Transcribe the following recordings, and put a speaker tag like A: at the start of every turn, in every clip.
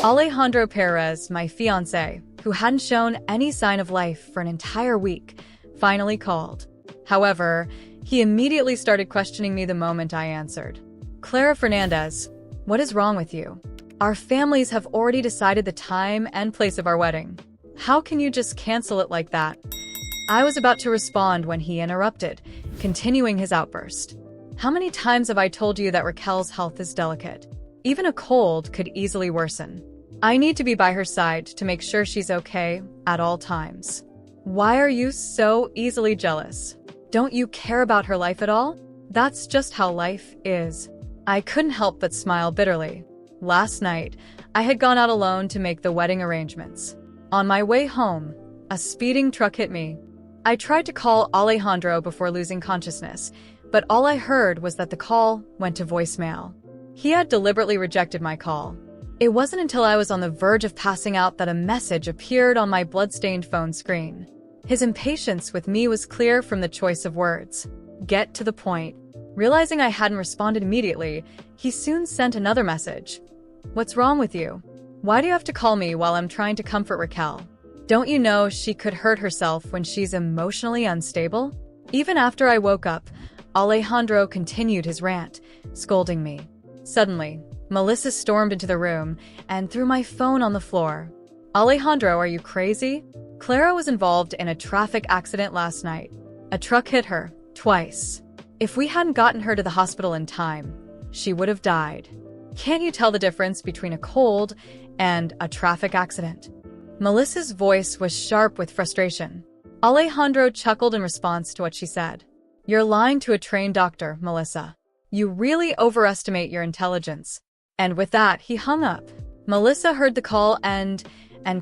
A: Alejandro Perez, my fiancé, who hadn't shown any sign of life for an entire week, finally called. However, he immediately started questioning me the moment I answered. Clara Fernandez, what is wrong with you? Our families have already decided the time and place of our wedding. How can you just cancel it like that? I was about to respond when he interrupted, continuing his outburst. How many times have I told you that Raquel's health is delicate? Even a cold could easily worsen. I need to be by her side to make sure she's okay at all times. Why are you so easily jealous? Don't you care about her life at all? That's just how life is. I couldn't help but smile bitterly. Last night, I had gone out alone to make the wedding arrangements. On my way home, a speeding truck hit me. I tried to call Alejandro before losing consciousness, but all I heard was that the call went to voicemail. He had deliberately rejected my call. It wasn't until I was on the verge of passing out that a message appeared on my blood-stained phone screen. His impatience with me was clear from the choice of words. Get to the point. Realizing I hadn't responded immediately, he soon sent another message. What's wrong with you? Why do you have to call me while I'm trying to comfort Raquel? Don't you know she could hurt herself when she's emotionally unstable? Even after I woke up, Alejandro continued his rant, scolding me. Suddenly, Melissa stormed into the room and threw my phone on the floor. Alejandro, are you crazy? Clara was involved in a traffic accident last night. A truck hit her, twice. If we hadn't gotten her to the hospital in time, she would have died. Can't you tell the difference between a cold and a traffic accident? Melissa's voice was sharp with frustration. Alejandro chuckled in response to what she said. You're lying to a trained doctor, Melissa. You really overestimate your intelligence. And with that, he hung up. Melissa heard the call and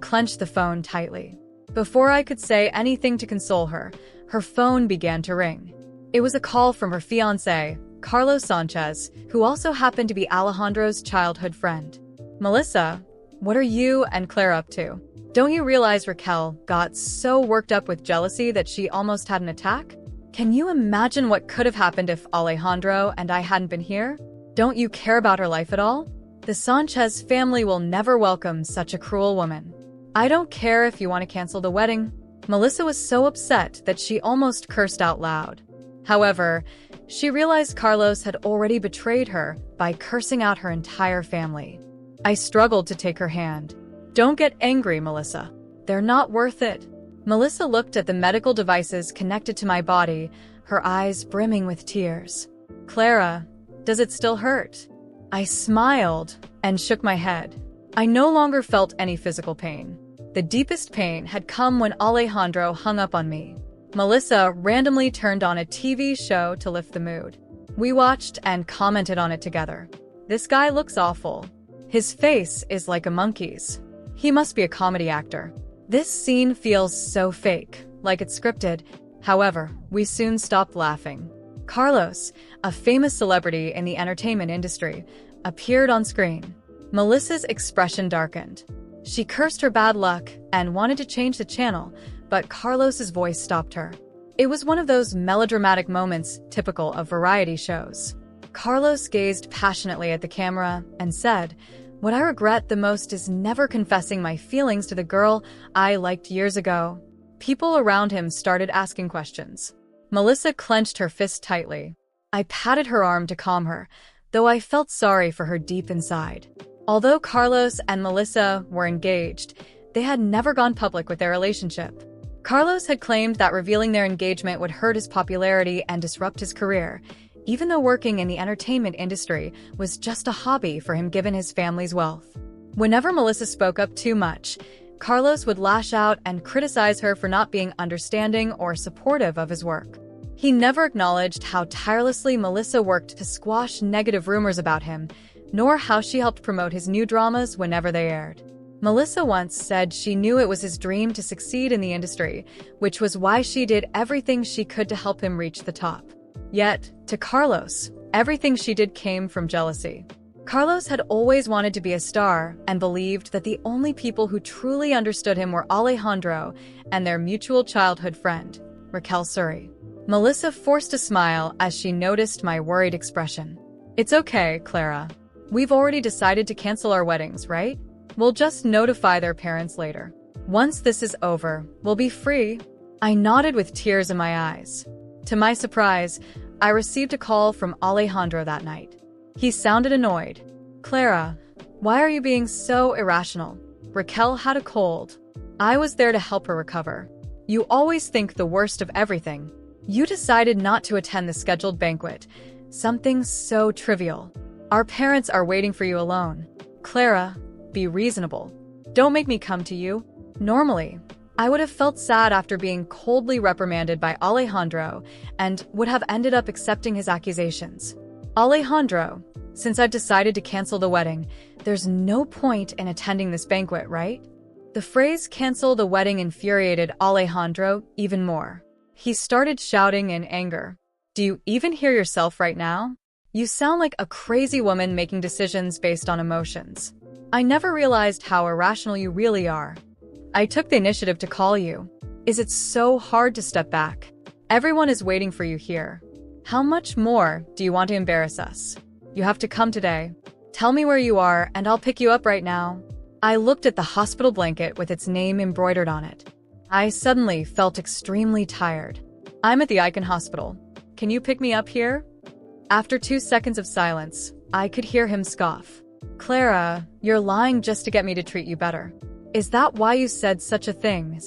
A: clenched the phone tightly. Before I could say anything to console her, her phone began to ring. It was a call from her fiancé, Carlos Sanchez, who also happened to be Alejandro's childhood friend. Melissa, what are you and Claire up to? Don't you realize Raquel got so worked up with jealousy that she almost had an attack? Can you imagine what could have happened if Alejandro and I hadn't been here? Don't you care about her life at all? The Sanchez family will never welcome such a cruel woman. I don't care if you want to cancel the wedding. Melissa was so upset that she almost cursed out loud. However, she realized Carlos had already betrayed her by cursing out her entire family. I struggled to take her hand. Don't get angry, Melissa. They're not worth it. Melissa looked at the medical devices connected to my body, her eyes brimming with tears. Clara, does it still hurt? I smiled and shook my head. I no longer felt any physical pain. The deepest pain had come when Alejandro hung up on me. Melissa randomly turned on a TV show to lift the mood. We watched and commented on it together. This guy looks awful. His face is like a monkey's. He must be a comedy actor. This scene feels so fake, like it's scripted. However, we soon stopped laughing. Carlos, a famous celebrity in the entertainment industry, appeared on screen. Melissa's expression darkened. She cursed her bad luck and wanted to change the channel, but Carlos's voice stopped her. It was one of those melodramatic moments typical of variety shows. Carlos gazed passionately at the camera and said, "What I regret the most is never confessing my feelings to the girl I liked years ago." People around him started asking questions. Melissa clenched her fist tightly. I patted her arm to calm her, though I felt sorry for her deep inside. Although Carlos and Melissa were engaged, they had never gone public with their relationship. Carlos had claimed that revealing their engagement would hurt his popularity and disrupt his career, even though working in the entertainment industry was just a hobby for him given his family's wealth. Whenever Melissa spoke up too much, Carlos would lash out and criticize her for not being understanding or supportive of his work. He never acknowledged how tirelessly Melissa worked to squash negative rumors about him, nor how she helped promote his new dramas whenever they aired. Melissa once said she knew it was his dream to succeed in the industry, which was why she did everything she could to help him reach the top. Yet, to Carlos, everything she did came from jealousy. Carlos had always wanted to be a star and believed that the only people who truly understood him were Alejandro and their mutual childhood friend, Raquel Suri. Melissa forced a smile as she noticed my worried expression. It's okay, Clara. We've already decided to cancel our weddings, right? We'll just notify their parents later. Once this is over, we'll be free." I nodded with tears in my eyes. To my surprise, I received a call from Alejandro that night. He sounded annoyed. "Clara, why are you being so irrational? Raquel had a cold. I was there to help her recover. You always think the worst of everything. You decided not to attend the scheduled banquet. Something so trivial. Our parents are waiting for you alone. Clara, be reasonable. Don't make me come to you." Normally, I would have felt sad after being coldly reprimanded by Alejandro and would have ended up accepting his accusations. "Alejandro, since I've decided to cancel the wedding, there's no point in attending this banquet, right?" The phrase "cancel the wedding" infuriated Alejandro even more. He started shouting in anger. "Do you even hear yourself right now? You sound like a crazy woman making decisions based on emotions. I never realized how irrational you really are. I took the initiative to call you. Is it so hard to step back? Everyone is waiting for you here. How much more do you want to embarrass us? You have to come today. Tell me where you are and I'll pick you up right now." I looked at the hospital blanket with its name embroidered on it. I suddenly felt extremely tired. "I'm at the Icon Hospital. Can you pick me up here?" After 2 seconds of silence, I could hear him scoff. "Clara, you're lying just to get me to treat you better. Is that why you said such a thing?"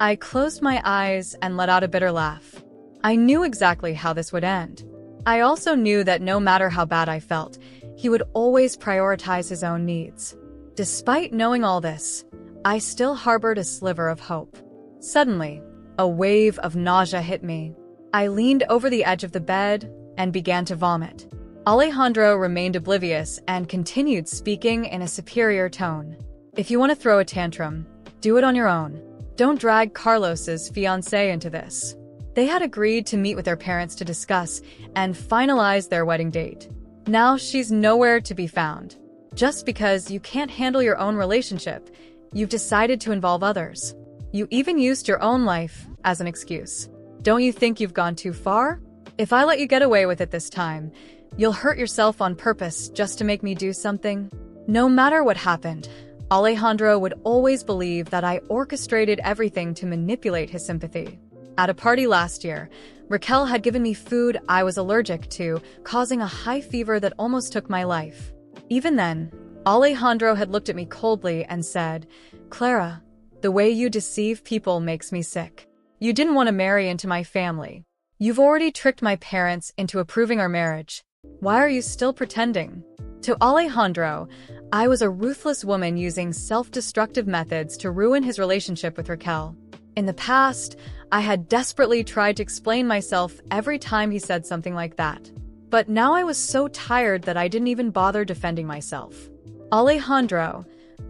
A: I closed my eyes and let out a bitter laugh. I knew exactly how this would end. I also knew that no matter how bad I felt, he would always prioritize his own needs. Despite knowing all this, I still harbored a sliver of hope. Suddenly, a wave of nausea hit me. I leaned over the edge of the bed and began to vomit. Alejandro remained oblivious and continued speaking in a superior tone. "If you want to throw a tantrum, do it on your own. Don't drag Carlos's fiancé into this." They had agreed to meet with their parents to discuss and finalize their wedding date. Now she's nowhere to be found. Just because you can't handle your own relationship, you've decided to involve others. You even used your own life as an excuse. Don't you think you've gone too far? If I let you get away with it this time, you'll hurt yourself on purpose just to make me do something. No matter what happened, Alejandro would always believe that I orchestrated everything to manipulate his sympathy. At a party last year, Raquel had given me food I was allergic to, causing a high fever that almost took my life. Even then, Alejandro had looked at me coldly and said, "Clara, the way you deceive people makes me sick. You didn't want to marry into my family. You've already tricked my parents into approving our marriage. Why are you still pretending?" To Alejandro, I was a ruthless woman using self-destructive methods to ruin his relationship with Raquel. In the past, I had desperately tried to explain myself every time he said something like that. But now I was so tired that I didn't even bother defending myself. "Alejandro,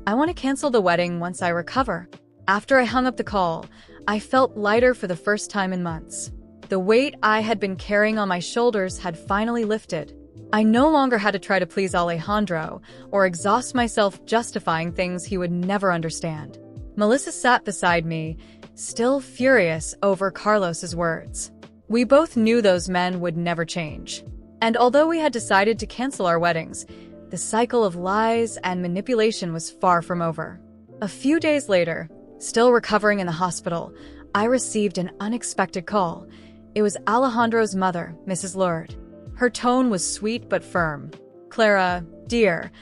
A: I want to cancel the wedding once I recover." After I hung up the call, I felt lighter for the first time in months. The weight I had been carrying on my shoulders had finally lifted. I no longer had to try to please Alejandro or exhaust myself justifying things he would never understand. Melissa sat beside me, still furious over Carlos's words. We both knew those men would never change. And although we had decided to cancel our weddings, the cycle of lies and manipulation was far from over. A few days later, still recovering in the hospital, I received an unexpected call. It was Alejandro's mother, Mrs. Lourdes. Her tone was sweet but firm. "Clara, dear,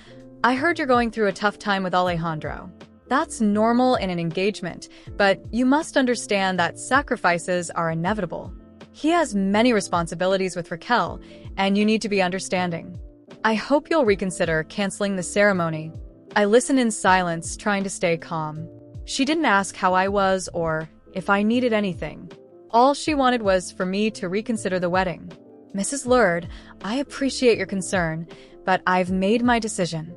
A: I heard you're going through a tough time with Alejandro. That's normal in an engagement, but you must understand that sacrifices are inevitable. He has many responsibilities with Raquel, and you need to be understanding. I hope you'll reconsider canceling the ceremony." I listened in silence, trying to stay calm. She didn't ask how I was or if I needed anything. All she wanted was for me to reconsider the wedding. "Mrs. Lourdes, I appreciate your concern, but I've made my decision.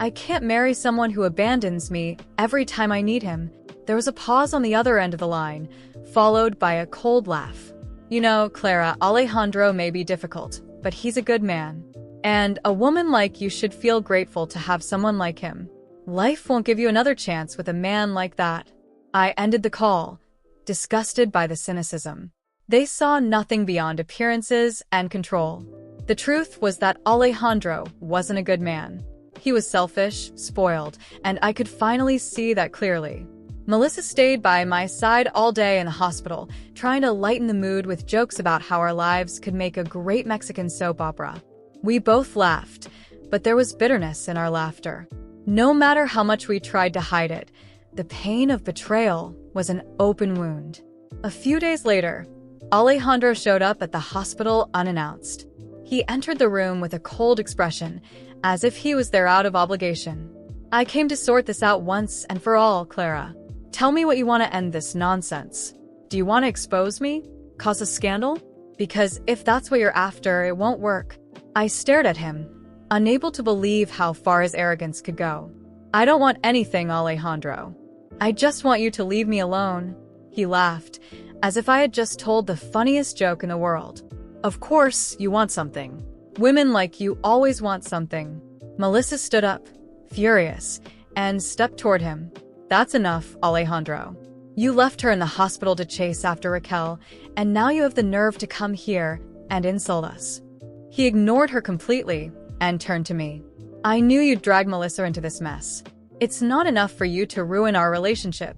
A: I can't marry someone who abandons me every time I need him." There was a pause on the other end of the line, followed by a cold laugh. "You know, Clara, Alejandro may be difficult, but he's a good man. And a woman like you should feel grateful to have someone like him. Life won't give you another chance with a man like that." I ended the call, disgusted by the cynicism. They saw nothing beyond appearances and control. The truth was that Alejandro wasn't a good man. He was selfish, spoiled, and I could finally see that clearly. Melissa stayed by my side all day in the hospital, trying to lighten the mood with jokes about how our lives could make a great Mexican soap opera. We both laughed, but there was bitterness in our laughter. No matter how much we tried to hide it, the pain of betrayal was an open wound. A few days later, Alejandro showed up at the hospital unannounced. He entered the room with a cold expression, as if he was there out of obligation. "I came to sort this out once and for all, Clara. Tell me what you want to end this nonsense. Do you want to expose me? Cause a scandal? Because if that's what you're after, it won't work." I stared at him, unable to believe how far his arrogance could go. "I don't want anything, Alejandro. I just want you to leave me alone." He laughed, as if I had just told the funniest joke in the world. "Of course you want something. Women like you always want something." Melissa stood up, furious, and stepped toward him. "That's enough, Alejandro. You left her in the hospital to chase after Raquel, and now you have the nerve to come here and insult us." He ignored her completely and turned to me. "I knew you'd drag Melissa into this mess. It's not enough for you to ruin our relationship.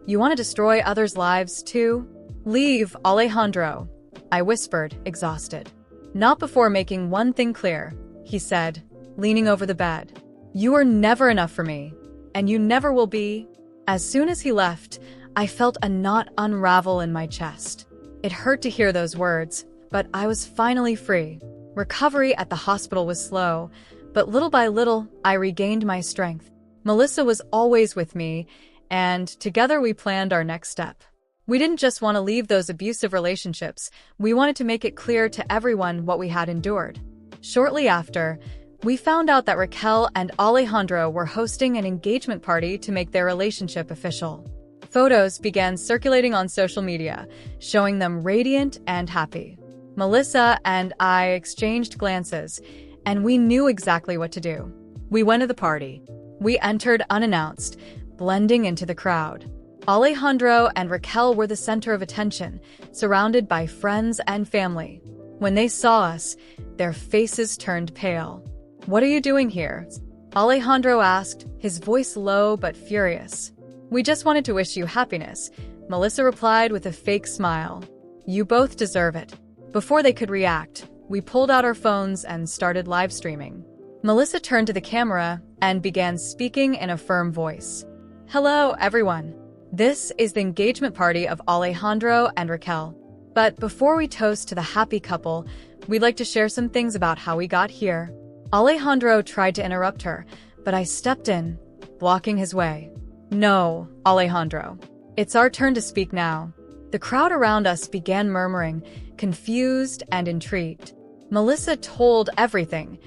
A: You want to destroy others' lives too? Leave, Alejandro," I whispered, exhausted. "Not before making one thing clear," he said, leaning over the bed. "You are never enough for me, and you never will be." As soon as he left, I felt a knot unravel in my chest. It hurt to hear those words, but I was finally free. Recovery at the hospital was slow, but little by little, I regained my strength. Melissa was always with me, and together we planned our next step. We didn't just want to leave those abusive relationships, we wanted to make it clear to everyone what we had endured. Shortly after, we found out that Raquel and Alejandro were hosting an engagement party to make their relationship official. Photos began circulating on social media, showing them radiant and happy. Melissa and I exchanged glances, and we knew exactly what to do. We went to the party. We entered unannounced, blending into the crowd. Alejandro and Raquel were the center of attention, surrounded by friends and family. When they saw us, their faces turned pale. "What are you doing here?" Alejandro asked, his voice low but furious. "We just wanted to wish you happiness," Melissa replied with a fake smile. "You both deserve it." Before they could react, we pulled out our phones and started live streaming. Melissa turned to the camera and began speaking in a firm voice. "Hello, everyone. This is the engagement party of Alejandro and Raquel. But before we toast to the happy couple, we'd like to share some things about how we got here." Alejandro tried to interrupt her, but I stepped in, blocking his way. "No, Alejandro. It's our turn to speak now." The crowd around us began murmuring, confused and intrigued. Melissa told everything,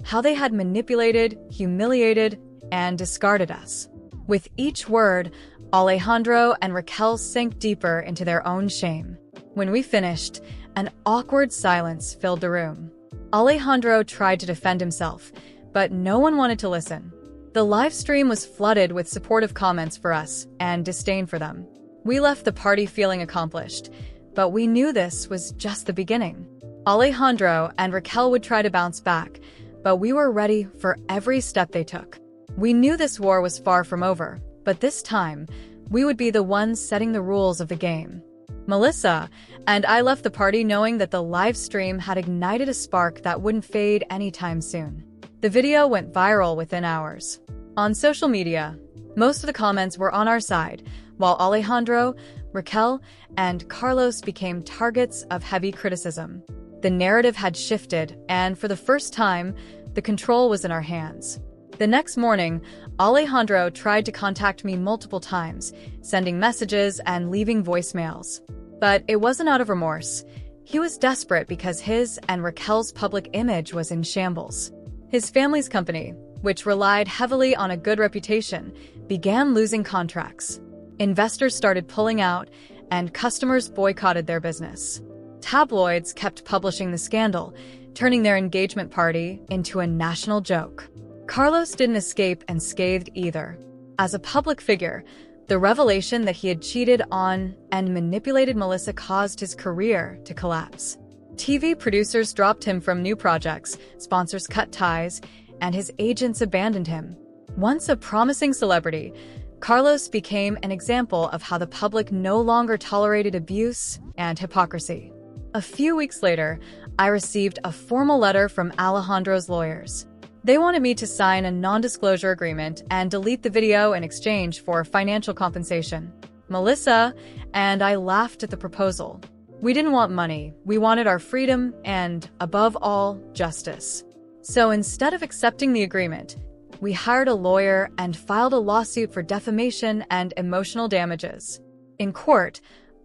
A: how they had manipulated, humiliated, and discarded us. With each word, Alejandro and Raquel sank deeper into their own shame. When we finished, an awkward silence filled the room. Alejandro tried to defend himself, but no one wanted to listen. The live stream was flooded with supportive comments for us and disdain for them. We left the party feeling accomplished, but we knew this was just the beginning. Alejandro and Raquel would try to bounce back, but we were ready for every step they took. We knew this war was far from over, but this time, we would be the ones setting the rules of the game. Melissa and I left the party knowing that the live stream had ignited a spark that wouldn't fade anytime soon. The video went viral within hours. On social media, most of the comments were on our side, while Alejandro, Raquel, and Carlos became targets of heavy criticism. The narrative had shifted, and for the first time, the control was in our hands. The next morning, Alejandro tried to contact me multiple times, sending messages and leaving voicemails. But it wasn't out of remorse. He was desperate because his and Raquel's public image was in shambles. His family's company, which relied heavily on a good reputation, began losing contracts. Investors started pulling out, and customers boycotted their business. Tabloids kept publishing the scandal, turning their engagement party into a national joke. Carlos didn't escape unscathed either. As a public figure, the revelation that he had cheated on and manipulated Melissa caused his career to collapse. TV producers dropped him from new projects, sponsors cut ties, and his agents abandoned him. Once a promising celebrity, Carlos became an example of how the public no longer tolerated abuse and hypocrisy. A few weeks later, I received a formal letter from Alejandro's lawyers. They wanted me to sign a non-disclosure agreement and delete the video in exchange for financial compensation. Melissa and I laughed at the proposal. We didn't want money, we wanted our freedom and, above all, justice. So instead of accepting the agreement, we hired a lawyer and filed a lawsuit for defamation and emotional damages. In court,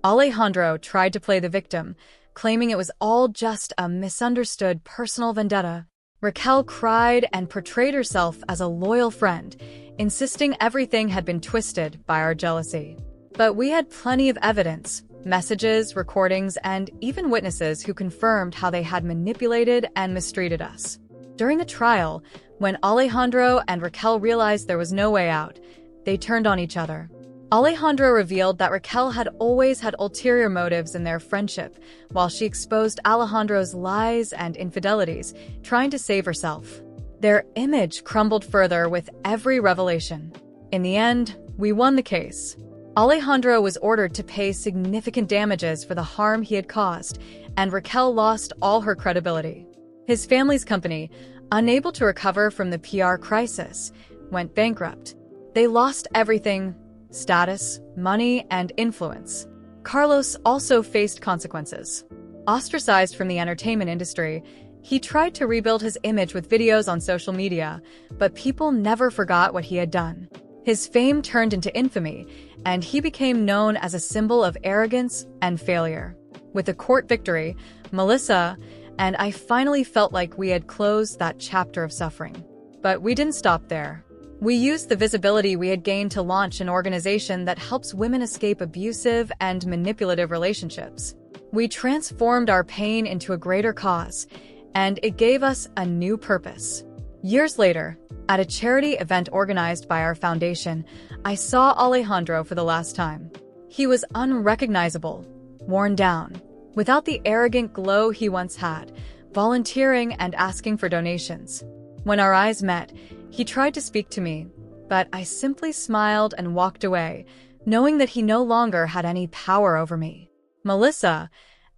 A: Alejandro tried to play the victim, claiming it was all just a misunderstood personal vendetta. Raquel cried and portrayed herself as a loyal friend, insisting everything had been twisted by our jealousy. But we had plenty of evidence, messages, recordings, and even witnesses who confirmed how they had manipulated and mistreated us. During the trial, when Alejandro and Raquel realized there was no way out, they turned on each other. Alejandro revealed that Raquel had always had ulterior motives in their friendship, while she exposed Alejandro's lies and infidelities, trying to save herself. Their image crumbled further with every revelation. In the end, we won the case. Alejandro was ordered to pay significant damages for the harm he had caused, and Raquel lost all her credibility. His family's company, unable to recover from the PR crisis, went bankrupt. They lost everything: status, money, and influence. Carlos also faced consequences. Ostracized from the entertainment industry, he tried to rebuild his image with videos on social media, but people never forgot what he had done. His fame turned into infamy, and he became known as a symbol of arrogance and failure. With the court victory, Melissa and I finally felt like we had closed that chapter of suffering. But we didn't stop there. We used the visibility we had gained to launch an organization that helps women escape abusive and manipulative relationships. We transformed our pain into a greater cause, and it gave us a new purpose. Years later, at a charity event organized by our foundation, I saw Alejandro for the last time. He was unrecognizable, worn down, without the arrogant glow he once had, volunteering and asking for donations. When our eyes met, he tried to speak to me, but I simply smiled and walked away, knowing that he no longer had any power over me. Melissa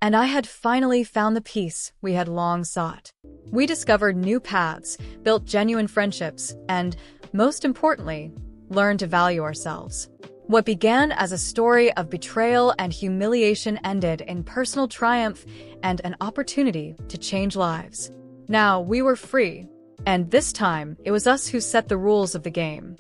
A: and I had finally found the peace we had long sought. We discovered new paths, built genuine friendships, and, most importantly, learned to value ourselves. What began as a story of betrayal and humiliation ended in personal triumph and an opportunity to change lives. Now we were free, and this time it was us who set the rules of the game.